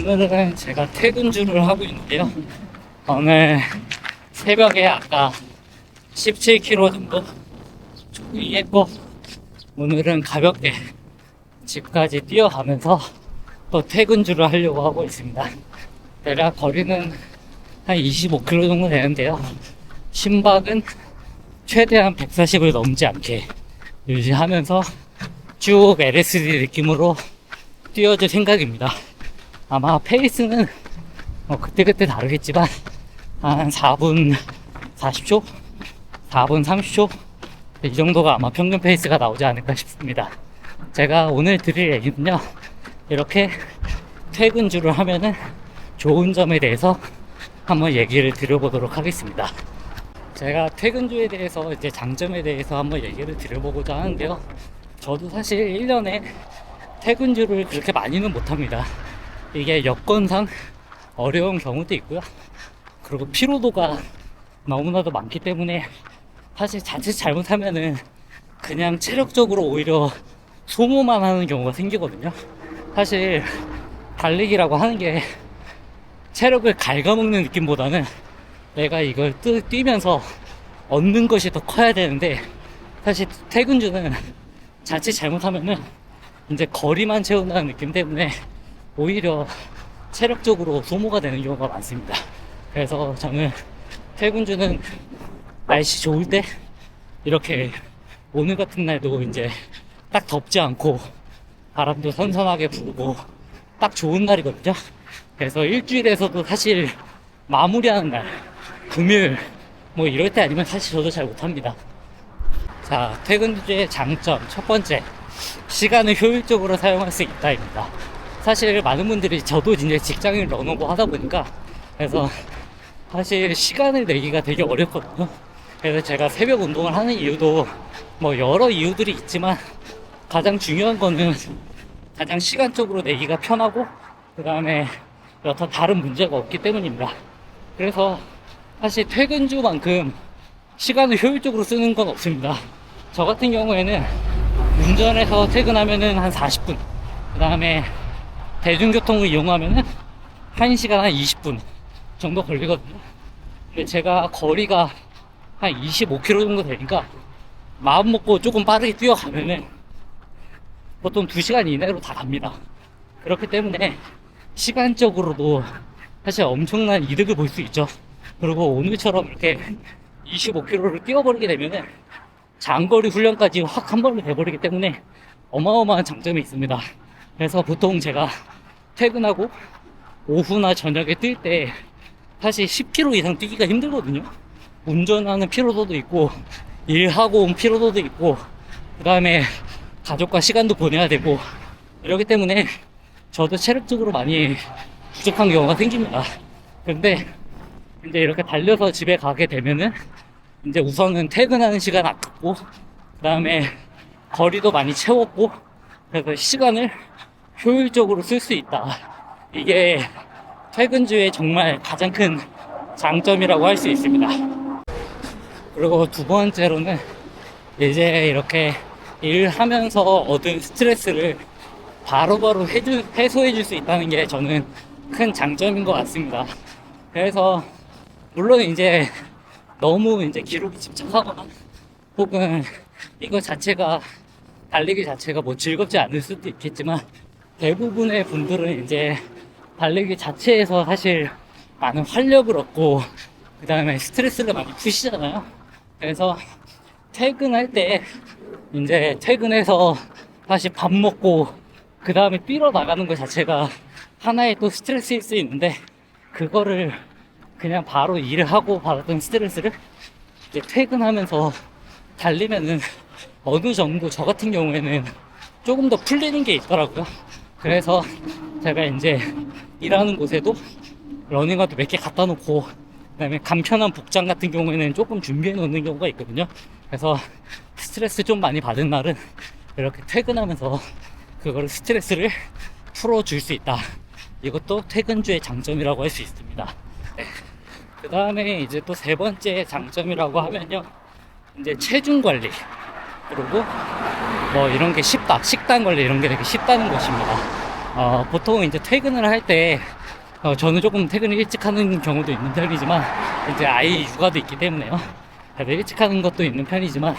오늘은 제가 퇴근주를 하고 있는데요. 오늘 새벽에 아까 17km 정도 조깅했고, 오늘은 가볍게 집까지 뛰어가면서 또 퇴근주를 하려고 하고 있습니다. 대략 거리는 한 25km 정도 되는데요. 심박은 최대한 140을 넘지 않게 유지하면서 쭉 LSD 느낌으로 뛰어줄 생각입니다. 아마 페이스는 그때그때 다르겠지만 한 4분 40초? 4분 30초? 이 정도가 아마 평균 페이스가 나오지 않을까 싶습니다. 제가 오늘 드릴 얘기는요, 이렇게 퇴근주를 하면은 좋은 점에 대해서 한번 얘기를 드려보도록 하겠습니다. 제가 퇴근주에 대해서 이제 장점에 대해서 한번 얘기를 드려보고자 하는데요. 저도 사실 1년에 퇴근주를 그렇게 많이는 못합니다. 이게 여건상 어려운 경우도 있고요. 그리고 피로도가 너무나도 많기 때문에 사실 자칫 잘못하면은 그냥 체력적으로 오히려 소모만 하는 경우가 생기거든요. 사실 달리기라고 하는 게 체력을 갉아먹는 느낌보다는 내가 이걸 뛰면서 얻는 것이 더 커야 되는데, 사실 퇴근주는 자칫 잘못하면은 이제 거리만 채운다는 느낌 때문에 오히려 체력적으로 소모가 되는 경우가 많습니다. 그래서 저는 퇴근주는 날씨 좋을 때, 이렇게 오늘 같은 날도 이제 딱 덥지 않고 바람도 선선하게 불고 딱 좋은 날이거든요. 그래서 일주일에서도 사실 마무리하는 날, 금요일 뭐 이럴 때 아니면 사실 저도 잘 못합니다. 자, 퇴근주의 장점 첫 번째, 시간을 효율적으로 사용할 수 있다입니다. 사실 많은 분들이, 저도 이제 직장인 러너고 하다 보니까, 그래서 사실 시간을 내기가 되게 어렵거든요. 그래서 제가 새벽 운동을 하는 이유도 뭐 여러 이유들이 있지만, 가장 중요한 거는 가장 시간적으로 내기가 편하고, 그 다음에 여타 다른 문제가 없기 때문입니다. 그래서 사실 퇴근주만큼 시간을 효율적으로 쓰는 건 없습니다. 저 같은 경우에는 운전해서 퇴근하면은 한 40분, 그 다음에 대중교통을 이용하면은 1시간 한 20분 정도 걸리거든요. 근데 제가 거리가 한 25km 정도 되니까 마음 먹고 조금 빠르게 뛰어가면은 보통 2시간 이내로 다 갑니다. 그렇기 때문에 시간적으로도 사실 엄청난 이득을 볼 수 있죠. 그리고 오늘처럼 이렇게 25km를 뛰어버리게 되면은 장거리 훈련까지 확 한 번에 돼버리기 때문에 어마어마한 장점이 있습니다. 그래서 보통 제가 퇴근하고 오후나 저녁에 뛸 때 사실 10km 이상 뛰기가 힘들거든요. 운전하는 피로도도 있고, 일하고 온 피로도도 있고, 그 다음에 가족과 시간도 보내야 되고, 이러기 때문에 저도 체력적으로 많이 부족한 경우가 생깁니다. 근데 이제 이렇게 달려서 집에 가게 되면은 이제 우선은 퇴근하는 시간 아깝고, 그 다음에 거리도 많이 채웠고, 그래서 시간을 효율적으로 쓸 수 있다. 이게 퇴근주의 정말 가장 큰 장점이라고 할 수 있습니다. 그리고 두 번째로는 이제 이렇게 일하면서 얻은 스트레스를 바로바로 해소해 줄 수 있다는 게 저는 큰 장점인 것 같습니다. 그래서 물론 이제 너무 이제 기록에 집착하거나, 혹은 이거 자체가, 달리기 자체가 뭐 즐겁지 않을 수도 있겠지만, 대부분의 분들은 이제 달리기 자체에서 사실 많은 활력을 얻고, 그 다음에 스트레스를 많이 푸시잖아요. 그래서 퇴근할 때 이제 퇴근해서 다시 밥 먹고 그 다음에 뛰러 나가는 것 자체가 하나의 또 스트레스일 수 있는데, 그거를 그냥 바로 일을 하고 받았던 스트레스를 이제 퇴근하면서 달리면은 어느 정도, 저 같은 경우에는 조금 더 풀리는 게 있더라고요. 그래서 제가 이제 일하는 곳에도 러닝화도 몇 개 갖다 놓고, 그 다음에 간편한 복장 같은 경우에는 조금 준비해 놓는 경우가 있거든요. 그래서 스트레스 좀 많이 받은 날은 이렇게 퇴근하면서 그거를, 스트레스를 풀어줄 수 있다. 이것도 퇴근주의 장점이라고 할 수 있습니다. 네. 그 다음에 이제 또 세 번째 장점이라고 하면요, 이제 체중 관리, 그리고 뭐 이런 게 쉽다, 식단 관리 이런 게 되게 쉽다는 것입니다. 보통 이제 퇴근을 할 때, 저는 조금 퇴근을 일찍 하는 경우도 있는 편이지만, 이제 아이 육아도 있기 때문에요. 그래서 일찍 하는 것도 있는 편이지만,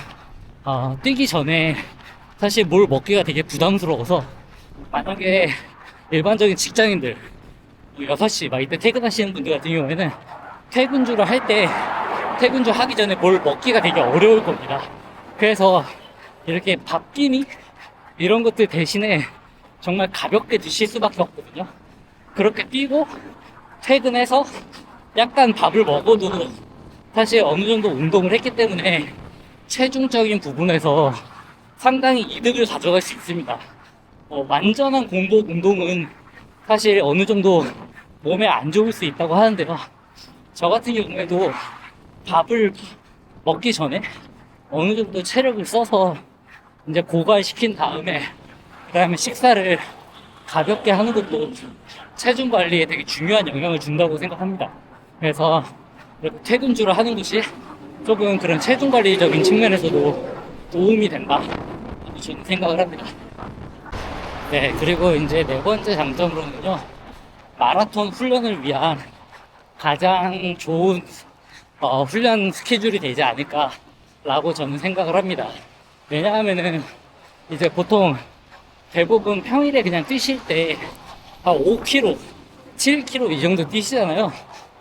뛰기 전에 사실 뭘 먹기가 되게 부담스러워서, 만약에 일반적인 직장인들, 6시 막 이때 퇴근하시는 분들 같은 경우에는 퇴근주를 할 때, 퇴근주 하기 전에 뭘 먹기가 되게 어려울 겁니다. 그래서 이렇게 밥기미? 이런 것들 대신에 정말 가볍게 드실 수밖에 없거든요. 그렇게 뛰고 퇴근해서 약간 밥을 먹어도 사실 어느 정도 운동을 했기 때문에 체중적인 부분에서 상당히 이득을 가져갈 수 있습니다. 완전한 공복 운동은 사실 어느 정도 몸에 안 좋을 수 있다고 하는데요. 저 같은 경우에도 밥을 먹기 전에 어느 정도 체력을 써서 이제 고갈시킨 다음에 그 다음에 식사를 가볍게 하는 것도 체중 관리에 되게 중요한 영향을 준다고 생각합니다. 그래서 이렇게 퇴근주를 하는 것이 조금 그런 체중 관리적인 측면에서도 도움이 된다. 저는 생각을 합니다. 네, 그리고 이제 네 번째 장점으로는요, 마라톤 훈련을 위한 가장 좋은 훈련 스케줄이 되지 않을까라고 저는 생각을 합니다. 왜냐하면은 이제 보통 대부분 평일에 그냥 뛰실 때 5km, 7km 이 정도 뛰시잖아요.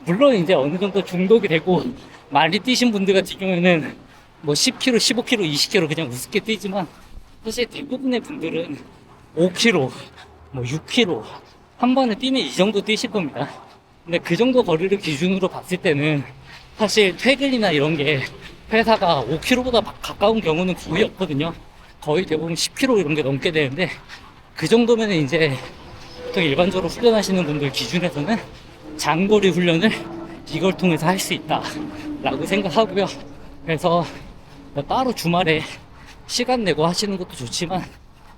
물론 이제 어느 정도 중독이 되고 많이 뛰신 분들 같은 경우에는 뭐 10km, 15km, 20km 그냥 우습게 뛰지만 사실 대부분의 분들은 5km, 뭐 6km 한 번에 뛰면 이 정도 뛰실 겁니다. 근데 그 정도 거리를 기준으로 봤을 때는 사실 퇴근이나 이런 게 회사가 5km보다 가까운 경우는 거의 없거든요. 거의 대부분 10km 이런 게 넘게 되는데 그 정도면 이제 보통 일반적으로 훈련하시는 분들 기준에서는 장거리 훈련을 이걸 통해서 할 수 있다 라고 생각하고요. 그래서 뭐 따로 주말에 시간 내고 하시는 것도 좋지만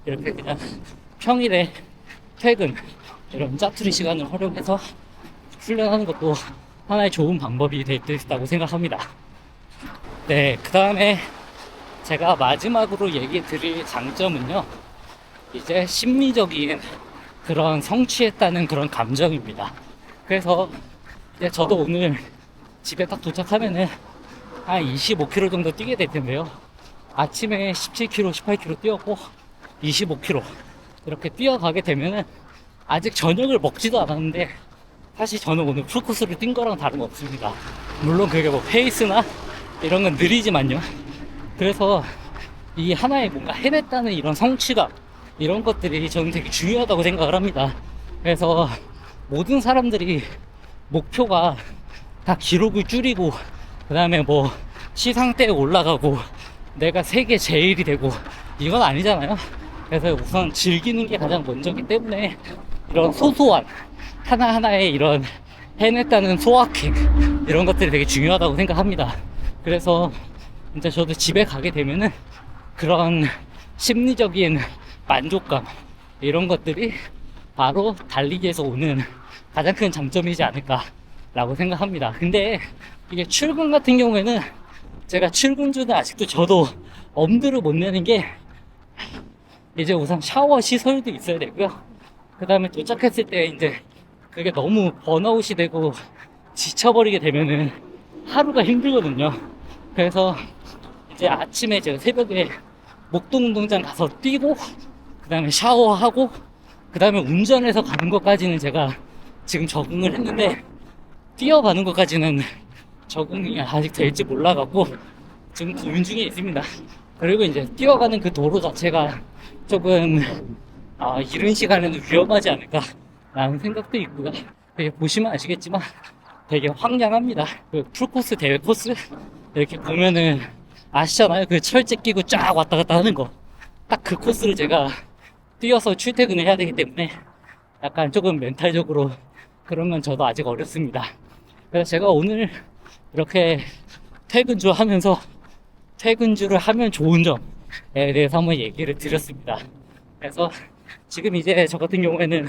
이렇게 그냥 평일에 퇴근 이런 짜투리 시간을 활용해서 훈련하는 것도 하나의 좋은 방법이 될 수 있다고 생각합니다. 네, 그 다음에 제가 마지막으로 얘기 드릴 장점은요, 이제 심리적인 그런 성취했다는 그런 감정입니다. 그래서 이제 저도 오늘 집에 딱 도착하면은 한 25km 정도 뛰게 될 텐데요. 아침에 17km, 18km 뛰었고 25km 이렇게 뛰어가게 되면은 아직 저녁을 먹지도 않았는데 사실 저는 오늘 풀코스를 뛴 거랑 다름없습니다. 물론 그게 뭐 페이스나 이런 건 느리지만요. 그래서 이 하나의 뭔가 해냈다는 이런 성취감 이런 것들이 저는 되게 중요하다고 생각을 합니다. 그래서 모든 사람들이 목표가 다 기록을 줄이고 그 다음에 뭐 시상대에 올라가고 내가 세계 제일이 되고 이건 아니잖아요. 그래서 우선 즐기는 게 가장 먼저기 때문에 이런 소소한 하나하나의 이런 해냈다는 소확행 이런 것들이 되게 중요하다고 생각합니다. 그래서 진짜 저도 집에 가게 되면은 그런 심리적인 만족감 이런 것들이 바로 달리기에서 오는 가장 큰 장점이지 않을까 라고 생각합니다. 근데 이게 출근 같은 경우에는 제가 출근주는 아직도 저도 엄두를 못 내는 게 이제 우선 샤워 시설도 있어야 되고요. 그 다음에 도착했을 때 이제 그게 너무 번아웃이 되고 지쳐버리게 되면은 하루가 힘들거든요. 그래서 이제 아침에 제가 새벽에 목동운동장 가서 뛰고 그 다음에 샤워하고 그 다음에 운전해서 가는 것까지는 제가 지금 적응을 했는데 뛰어가는 것까지는 적응이 아직 될지 몰라갖고 지금 고민 중에 있습니다. 그리고 이제 뛰어가는 그 도로 자체가 조금 이른 시간에는 위험하지 않을까 라는 생각도 있고요. 되게 보시면 아시겠지만 되게 황량합니다. 그 풀코스 대회 코스 이렇게 보면은 아시잖아요. 그 철제 끼고 쫙 왔다 갔다 하는 거. 딱 그 코스를 제가 뛰어서 출퇴근을 해야 되기 때문에 약간 조금 멘탈적으로 그런 건 저도 아직 어렵습니다. 그래서 제가 오늘 이렇게 퇴근주 하면서 퇴근주를 하면 좋은 점에 대해서 한번 얘기를 드렸습니다. 그래서 지금 이제 저 같은 경우에는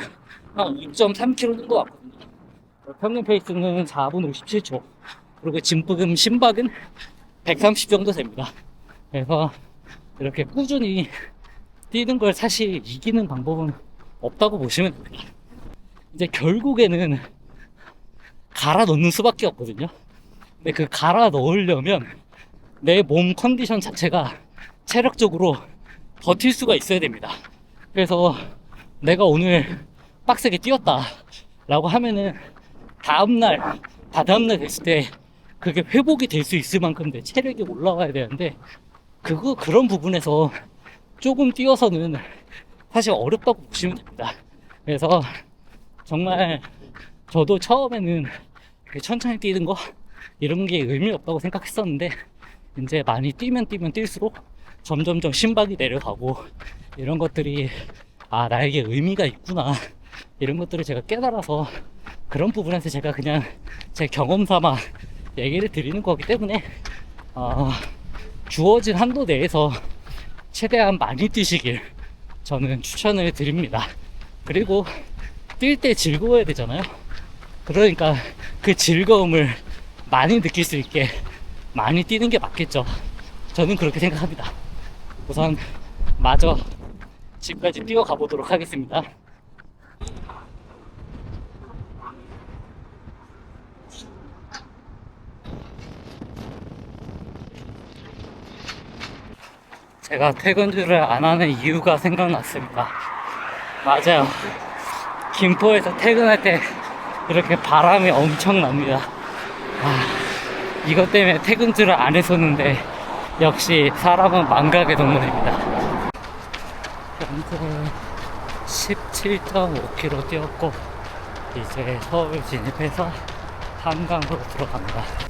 한 5.3km 정도 왔거든요. 평균 페이스는 4분 57초. 그리고 짐부금 심박은 130 정도 됩니다. 그래서 이렇게 꾸준히 뛰는 걸 사실 이기는 방법은 없다고 보시면 됩니다. 이제 결국에는 갈아 넣는 수밖에 없거든요. 근데 그 갈아 넣으려면 내 몸 컨디션 자체가 체력적으로 버틸 수가 있어야 됩니다. 그래서 내가 오늘 빡세게 뛰었다 라고 하면은 다다음날 됐을 때 그게 회복이 될 수 있을 만큼 내 체력이 올라와야 되는데, 그런 부분에서 조금 뛰어서는 사실 어렵다고 보시면 됩니다. 그래서 정말 저도 처음에는 천천히 뛰는 거 이런 게 의미 없다고 생각했었는데, 이제 많이 뛰면 뛸수록 점점점 심박이 내려가고 이런 것들이 나에게 의미가 있구나, 이런 것들을 제가 깨달아서 그런 부분에서 제가 그냥 제 경험 삼아 얘기를 드리는 거기 때문에 주어진 한도 내에서 최대한 많이 뛰시길 저는 추천을 드립니다. 그리고 뛸 때 즐거워야 되잖아요. 그러니까 그 즐거움을 많이 느낄 수 있게 많이 뛰는 게 맞겠죠. 저는 그렇게 생각합니다. 우선 마저 집까지 뛰어가 보도록 하겠습니다. 제가 퇴근주를 안 하는 이유가 생각났습니다. 맞아요. 김포에서 퇴근할 때 이렇게 바람이 엄청 납니다. 이것 때문에 퇴근주를 안 했었는데, 역시 사람은 망각의 동물입니다. 현재 17.5km 뛰었고 이제 서울 진입해서 한강으로 들어갑니다.